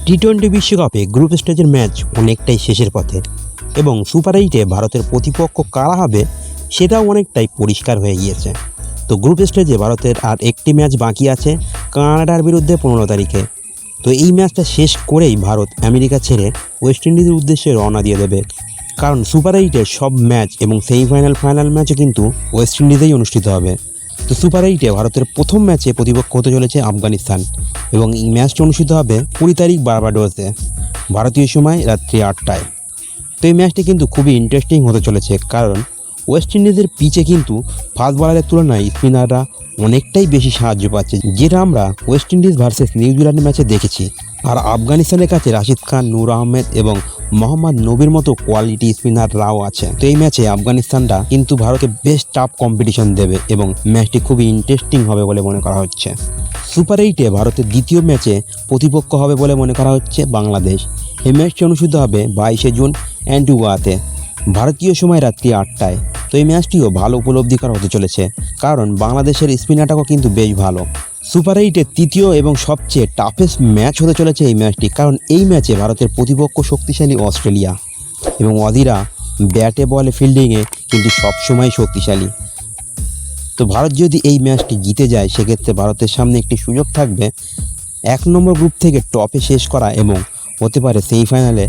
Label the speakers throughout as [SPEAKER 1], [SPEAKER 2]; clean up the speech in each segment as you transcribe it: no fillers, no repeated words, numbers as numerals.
[SPEAKER 1] টি-20 বিশ্বকাপে গ্রুপ স্টেজের ম্যাচ অনেকটাই শেষের পথে এবং সুপার 8-এ ভারতের প্রতিপক্ষ কারা হবে সেটাও অনেকটাই পরিষ্কার হয়ে গিয়েছে। তো গ্রুপ স্টেজে ভারতের আর একটি ম্যাচ বাকি আছে কানাডার বিরুদ্ধে 15 তারিখে। তো এই ম্যাচটা শেষ করেই ভারত আমেরিকা ছেড়ে ওয়েস্ট ইন্ডিজের উদ্দেশ্যে রওনা দিয়ে দেবে, কারণ সুপার 8-এর সব ম্যাচ এবং সেমিফাইনাল ফাইনাল ম্যাচও কিন্তু ওয়েস্ট ইন্ডিজেই অনুষ্ঠিত হবে। তো সুপার 8-এ ভারতের প্রথম ম্যাচে প্রতিপক্ষ হতে চলেছে আফগানিস্তান এবং এই ম্যাচটি অনুষ্ঠিত হবে 20 তারিখ বার্বাডোসে, ভারতীয় সময় রাত্রি 8টায়। তো এই ম্যাচটি কিন্তু খুবই ইন্টারেস্টিং হতে চলেছে, কারণ ওয়েস্ট ইন্ডিজের পিচে কিন্তু ফাস্ট বলারের তুলনায় স্পিনাররা অনেকটাই বেশি সাহায্য পাচ্ছে, যেটা আমরা ওয়েস্ট ইন্ডিজ ভার্সেস নিউজিল্যান্ড ম্যাচে দেখেছি। আর আফগানিস্তানের কাছে রাশিদ খান, নূর আহমেদ এবং মোহাম্মদ নবীর মতো কোয়ালিটি স্পিনাররাও আছে। তো এই ম্যাচে আফগানিস্তানটা কিন্তু ভারতকে বেশ টাফ কম্পিটিশন দেবে এবং ম্যাচটি খুবই ইন্টারেস্টিং হবে বলে মনে করা হচ্ছে। সুপার 8-এ ভারতের দ্বিতীয় ম্যাচে প্রতিপক্ষ হবে বলে মনে করা হচ্ছে বাংলাদেশ। এই ম্যাচটি অনুষ্ঠিত হবে 22 জুন অ্যান্টিগুয়াতে, ভারতীয় সময় রাত্রি 8টায়। তো এই ম্যাচটিও ভালো উপলব্ধিকর হতে চলেছে, কারণ বাংলাদেশের স্পিন অ্যাটাকও কিন্তু বেশ ভালো। সুপার 8-এর তৃতীয় এবং সবচেয়ে টাফেস্ট ম্যাচ হতে চলেছে এই ম্যাচটি, কারণ এই ম্যাচে ভারতের প্রতিপক্ষ শক্তিশালী অস্ট্রেলিয়া এবং অধীরা ব্যাটে বলে ফিল্ডিংয়ে কিন্তু সবসময় শক্তিশালী। তো ভারত যদি এই ম্যাচটি জিতে যায় সেক্ষেত্রে ভারতের সামনে একটি সুযোগ থাকবে 1 নম্বর গ্রুপ থেকে টপে শেষ করা এবং হতে পারে সেমিফাইনালে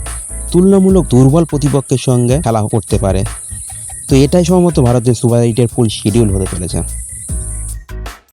[SPEAKER 1] তুলনামূলক দুর্বল প্রতিপক্ষের সঙ্গে খেলা করতে পারে। তো এটাই সম্ভবত ভারতের সুপার 8-এর ফুল শিডিউল হতে চলেছে।